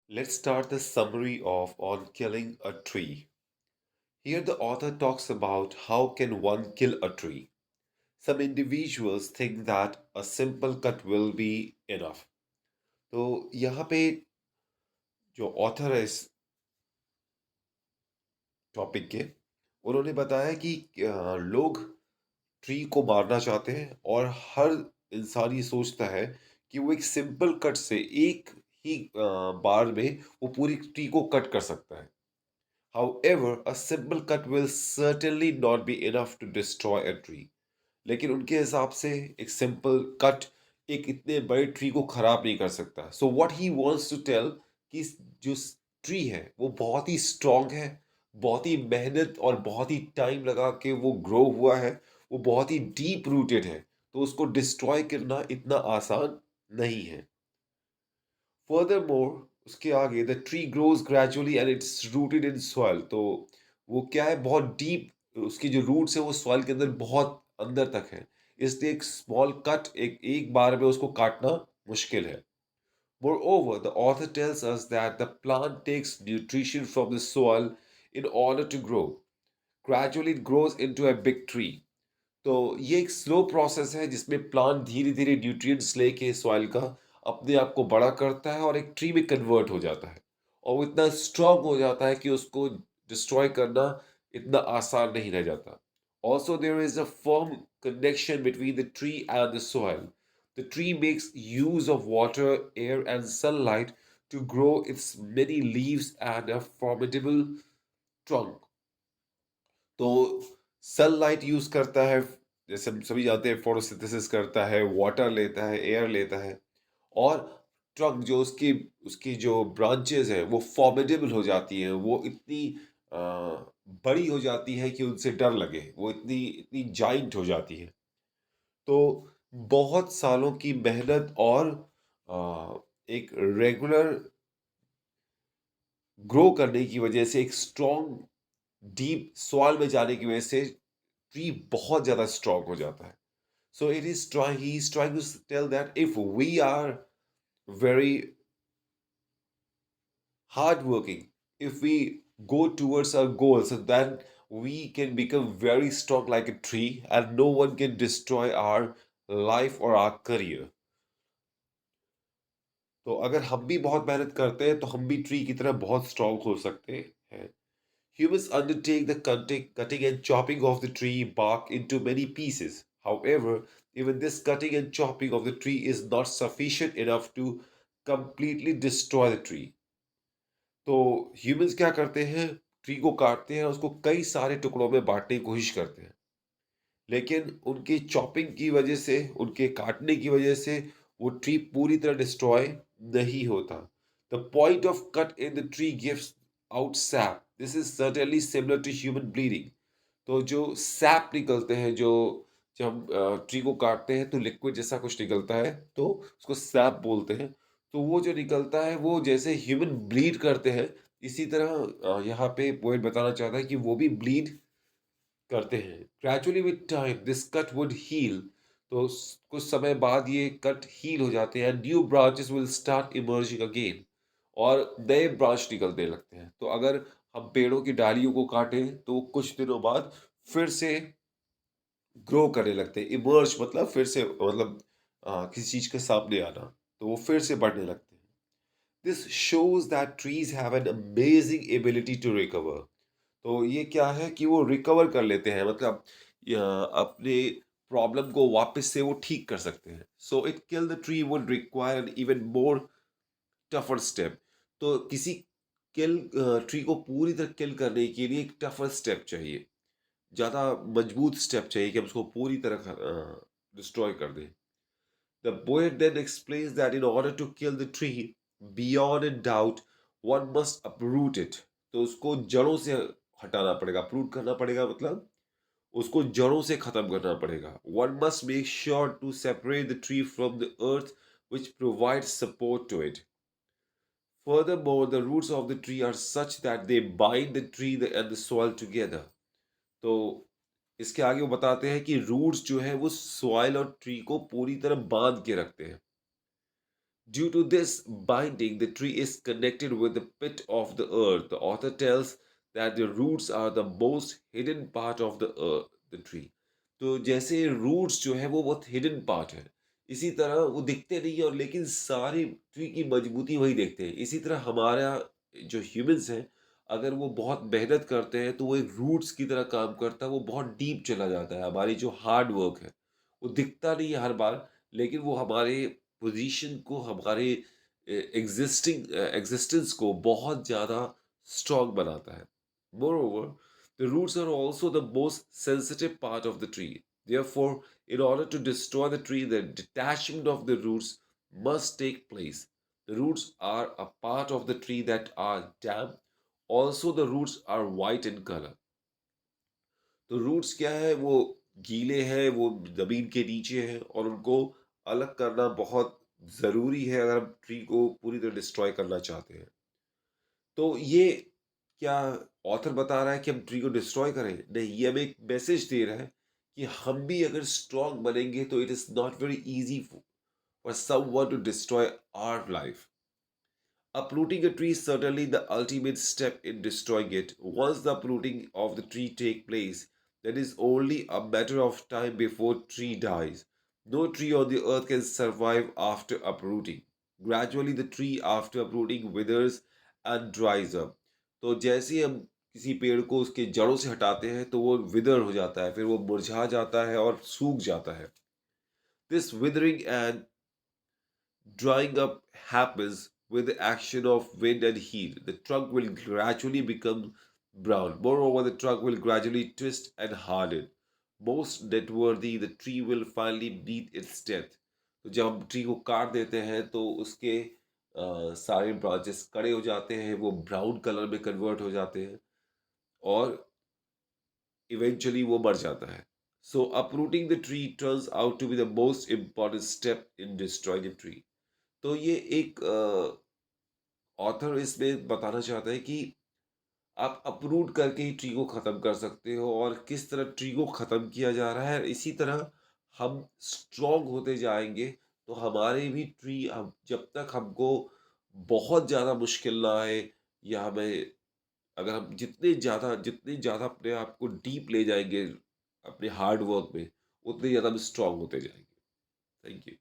Let's start the summary of On Killing a Tree. Here the author talks about how can one kill a tree. Some individuals think that a simple cut will be enough. तो यहाँ पे जो author है इस topic के उन्होंने बताया कि लोग ट्री को मारना चाहते हैं और हर इंसान ये सोचता है कि वो एक सिंपल कट से एक ही बार में वो पूरी ट्री को कट कर सकता है. However, a simple cut will certainly not be enough to destroy a tree. लेकिन उनके हिसाब से एक सिंपल कट एक इतने बड़े ट्री को खराब नहीं कर सकता. So what he wants to tell कि जो ट्री है वो बहुत ही स्ट्रांग है, बहुत ही मेहनत और बहुत ही टाइम लगा के वो ग्रो हुआ है, वो बहुत ही डीप रूटेड है, तो उसको डिस्ट्रॉय करना इतना आसान नहीं है. Furthermore, उसके आगे the tree grows gradually and it's rooted in soil. तो वो क्या है, बहुत डीप उसकी जो रूट्स है वो सॉइल के अंदर बहुत अंदर तक है, इसलिए एक स्मॉल कट एक एक बार में उसको काटना मुश्किल है. Moreover, the author tells us that the plant takes nutrition from the soil in order to grow. Gradually it grows into a big tree. तो ये एक स्लो प्रोसेस है जिसमें प्लांट धीरे धीरे न्यूट्रिएंट्स लेके सॉइल का अपने आप को बड़ा करता है और एक ट्री में कन्वर्ट हो जाता है, और वो इतना स्ट्रांग हो जाता है कि उसको डिस्ट्रॉय करना इतना आसान नहीं रह जाता. Also there is a firm connection between the tree and the soil. The tree makes use of water, air and sunlight to grow its many leaves and a formidable trunk. तो sunlight use करता है, जैसे हम सभी जानते हैं, photosynthesis करता है, वाटर लेता है, एयर लेता है, और ट्रंक जो उसकी उसकी जो ब्रांचेस है वो फॉर्मिडेबल हो जाती हैं, वो इतनी अ, बड़ी हो जाती है कि उनसे डर लगे, वो इतनी इतनी जाइंट हो जाती है. तो बहुत सालों की मेहनत और एक रेगुलर ग्रो करने की वजह से, एक स्ट्रॉन्ग डीप सॉइल में जाने की वजह से ट्री बहुत ज़्यादा स्ट्रॉन्ग हो जाता है. So he is trying to tell that if we are very hardworking, if we go towards our goals, then we can become very strong like a tree, and no one can destroy our life or our career. तो अगर हम भी बहुत मेहनत करते हैं तो हम भी ट्री की तरह बहुत स्ट्रांग हो सकते हैं. Humans undertake the cutting and chopping of the tree bark into many pieces. However, even this cutting and chopping of the tree is not sufficient enough to completely destroy the tree. तो humans क्या करते हैं, tree को काटते हैं, उसको कई सारे टुकड़ों में बांटने की कोशिश करते हैं, लेकिन उनकी चॉपिंग की वजह से, उनके काटने की वजह से वो ट्री पूरी तरह डिस्ट्रॉय नहीं होता. The point of cut in the tree gives out sap. This is certainly similar to human bleeding. तो जो सैप निकलते हैं, जो जब हम ट्री को काटते हैं तो लिक्विड जैसा कुछ निकलता है, तो उसको सैप बोलते हैं. तो वो जो निकलता है वो जैसे ह्यूमन ब्लीड करते हैं, इसी तरह यहाँ पे पोएट बताना चाहता है कि वो भी ब्लीड करते हैं. Gradually with time this cut would heal. तो कुछ समय बाद ये कट हील हो जाते हैं, new branches will start emerging again, और नए ब्रांच निकलने लगते हैं. तो अगर हम पेड़ों की डालियों को काटें तो कुछ दिनों बाद फिर से ग्रो करने लगते हैं. इमर्ज मतलब फिर से, मतलब किसी चीज के सामने आना, तो वो फिर से बढ़ने लगते हैं. This shows that trees have an amazing ability to recover. तो ये क्या है कि वो रिकवर कर लेते हैं, मतलब अपने प्रॉब्लम को वापस से वो ठीक कर सकते हैं. So it kill the tree would require an even more tougher step. तो किसी किल ट्री को पूरी तरह किल करने के लिए एक टफर स्टेप चाहिए, ज़्यादा मजबूत स्टेप चाहिए कि हम उसको पूरी तरह डिस्ट्रॉय कर दें. The poet then explains that in order to kill the tree, beyond a doubt, one must uproot it. तो उसको जड़ों से हटाना पड़ेगा, uproot करना पड़ेगा, मतलब उसको जड़ों से खत्म करना पड़ेगा. One must make sure to separate the tree from the earth which provides support to it. Furthermore, the roots of the tree are such that they bind the tree and the soil together. तो इसके आगे वो बताते हैं कि roots जो है वो सॉइल और ट्री को पूरी तरह बांध के रखते हैं. Due to this binding, the tree is connected with the pit of the earth. The author tells that the roots are the most hidden part of the earth, the tree. तो जैसे roots जो है वो बहुत hidden part है, इसी तरह वो दिखते नहीं है और लेकिन सारी ट्री की मजबूती वही देखते हैं। इसी तरह हमारा जो ह्यूमंस हैं, अगर वो बहुत मेहनत करते हैं तो वो एक रूट्स की तरह काम करता है, वो बहुत डीप चला जाता है। हमारी जो हार्ड वर्क है वो दिखता नहीं है हर बार, लेकिन वो हमारे पोजीशन को, हमारे एग्जिस्टेंस को बहुत ज़्यादा स्ट्रॉन्ग बनाता है। Moreover, the roots are also the most sensitive part of the tree. Therefore, in order to destroy the tree, the detachment of the roots must take place. The roots are a part of the tree that are damp. Also, the roots are white in color. तो roots क्या है, वो गीले हैं, वो ज़मीन के नीचे हैं और उनको अलग करना बहुत ज़रूरी है अगर हम ट्री को पूरी तरह डिस्ट्रॉय करना चाहते हैं। तो ये क्या ऑथर बता रहा है कि हम ट्री को डिस्ट्रॉय करें? नहीं, ये हमें एक मैसेज दे रहा है कि हम भी अगर स्ट्रॉन्ग बनेंगे तो it is not very easy for someone to destroy our life. Uprooting a tree is certainly the ultimate step in destroying it. Once the uprooting of the tree take place, then it is only a matter of time before tree dies. No tree on the earth can survive after uprooting. Gradually the tree after uprooting withers and dries up. तो जैसे ही हम किसी पेड़ को उसके जड़ों से हटाते हैं तो वो विदर हो जाता है, फिर वो मुरझा जाता है और सूख जाता है। This withering and drying up happens with the action of wind and heat. The trunk will gradually become brown. Moreover, the trunk will gradually twist and harden. Most networthy, the tree will finally meet its death. तो जब हम tree को काट देते हैं तो उसके सारे ब्रांचेस कड़े हो जाते हैं, वो ब्राउन कलर में कन्वर्ट हो जाते हैं और इवेंचुअली वो मर जाता है। So uprooting the tree turns out to be the most important step in destroying a tree. तो ये एक ऑथर इसमें बताना चाहता है कि आप अपरूट करके ही ट्री को ख़त्म कर सकते हो और किस तरह ट्री को ख़त्म किया जा रहा है। इसी तरह हम स्ट्रॉन्ग होते जाएँगे, तो हमारे भी ट्री हम जब तक हमको बहुत ज़्यादा मुश्किल ना आए या हमें अगर हम जितने ज़्यादा अपने आप को डीप ले जाएँगे अपने हार्ड वर्क में, उतने ज़्यादा हम स्ट्रॉन्ग होते जाएँगे। Thank you.